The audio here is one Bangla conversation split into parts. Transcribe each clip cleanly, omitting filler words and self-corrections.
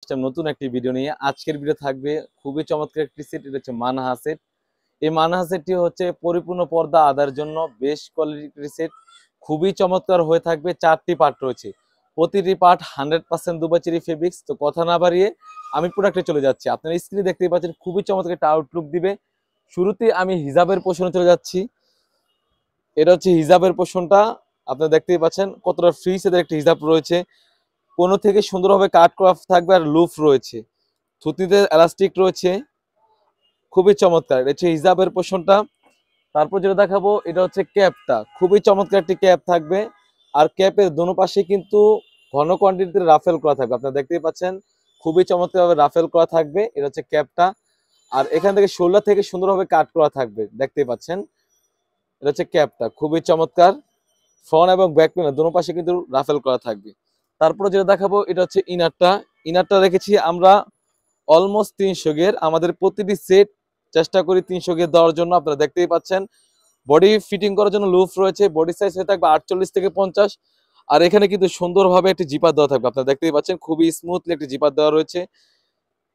টাইম নতুন একটি ভিডিও নিয়ে। আজকের ভিডিও থাকবে খুবই চমৎকার একটি সেট, এটা হচ্ছে মানহা সেট। এই মানহা সেটটি হচ্ছে পরিপূর্ণ পর্দা আদার জন্য বেশ কোয়ালিটির সেট, খুবই চমৎকার হয়ে থাকবে। 4টি পার্ট রয়েছে, প্রতিটি পার্ট 100% দুবাই চেরি ফেব্রিক্স। তো কথা না বাড়িয়ে আমি প্রোডাক্টে চলে যাচ্ছি। আপনারা স্ক্রিনে দেখতেই পাচ্ছেন খুবই চমৎকার একটা আউটলুক দিবে। শুরুতে আমি হিজাবের পোর্শনে চলে যাচ্ছি। এটা হচ্ছে হিজাবের পোর্শনটা, আপনারা দেখতেই পাচ্ছেন কতটা ফ্রি সাইজের একটা হিজাব রয়েছে। কোনো থেকে সুন্দরভাবে কাট করা থাকবে আর লুফ রয়েছে, থুতনিতে এলাস্টিক রয়েছে, খুবই চমৎকার। এটা হচ্ছে হিজাবের পোর্শনটা। তারপর যেটা দেখাবো এটা হচ্ছে ক্যাপটা, খুবই চমৎকার একটি ক্যাপ থাকবে। আর ক্যাপের দোনো পাশে কিন্তু ঘন কোয়ান্টিটিতে রাফেল করা থাকবে, আপনারা দেখতেই পাচ্ছেন খুবই চমৎকারভাবে রাফেল করা থাকবে। এটা হচ্ছে ক্যাপটা। আর এখান থেকে শোল্ডার থেকে সুন্দরভাবে কাট করা থাকবে, দেখতেই পাচ্ছেন। এটা হচ্ছে ক্যাপটা, খুবই চমৎকার। ফ্রন্ট এবং ব্যাক প্যানেল দোনো পাশে কিন্তু রাফেল করা থাকবে। তারপরে যেটা দেখাবো এটা হচ্ছে ইনারটা। ইনারটা রেখেছি আমরা অলমোস্ট 300 গের। আমাদের প্রতিটি সেট চেষ্টা করি 300 গের দেওয়ার জন্য, আপনারা দেখতেই পাচ্ছেন। বডি ফিটিং করার জন্য লুফ রয়েছে, বডি সাইজ হয়ে থাকবে 48 থেকে 50। আর এখানে কিন্তু সুন্দরভাবে একটি জিপার দেওয়া থাকবে, আপনারা দেখতেই পাচ্ছেন খুবই স্মুথলি একটি জিপার দেওয়া রয়েছে,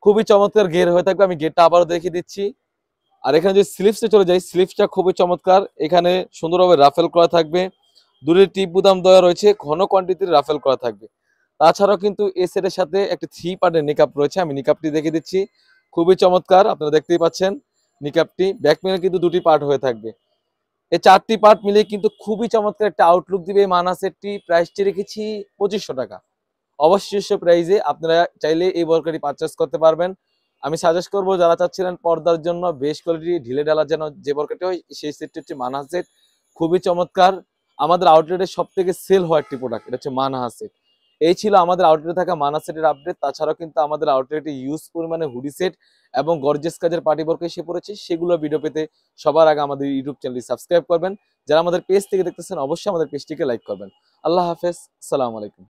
খুবই চমৎকার গের হয়ে থাকবে। আমি গেরটা আবারও দেখিয়ে দিচ্ছি। আর এখানে যদি স্লিপসে চলে যাই, স্লিপসটা খুবই চমৎকার, এখানে সুন্দরভাবে রাফেল করা থাকবে। দূরে টিপ বুতাম দেওয়া রয়েছে, ঘন কোয়ান্টিটির রাফেল করা থাকবে। তাছাড়াও কিন্তু এই সেটের সাথে একটি 3 পার্টের নিকাপ রয়েছে, আমি নিকাপটি দেখিয়ে দিচ্ছি। খুবই চমৎকার, আপনারা দেখতেই পাচ্ছেন নিকাপটি। ব্যাক প্যানেল কিন্তু 2টি পার্ট হয়ে থাকবে। এই 4টি পার্ট মিলে কিন্তু খুবই চমৎকার একটা আউটলুক দিবে এই মানহা সেটটি। প্রাইসটি রেখেছি 2500 টাকা। অবশিষ্ট প্রাইজে আপনারা চাইলে এই বোরকাটি পারচেস করতে পারবেন। আমি সাজেস্ট করবো যারা চাচ্ছিলেন পর্দার জন্য বেশ কোয়ালিটি ঢিলে ঢালা যেন যে বোরকাটি হয়, সেই সেটটি হচ্ছে মানহা সেট, খুবই চমৎকার। আমাদের আউটলেটে সব থেকে সেল হওয়া একটি প্রোডাক্ট, এটা হচ্ছে মানহা সেট। এই ছিল আমাদের আউটলেটে থাকা মানহা সেটের আপডেট। তাছাড়াও কিন্তু আমাদের আউটলেটে ইউজ পরিমাণে হুডি সেট এবং গর্জিয়াস কাজের পার্টি বোরকা এসে পড়েছে। সেগুলো ভিডিও পেতে সবার আগে আমাদের ইউটিউব চ্যানেলটি সাবস্ক্রাইব করবেন। যারা আমাদের পেজ থেকে দেখতেছেন অবশ্যই আমাদের পেজটিকে লাইক করবেন। আল্লাহ হাফেজ, আসসালামু আলাইকুম।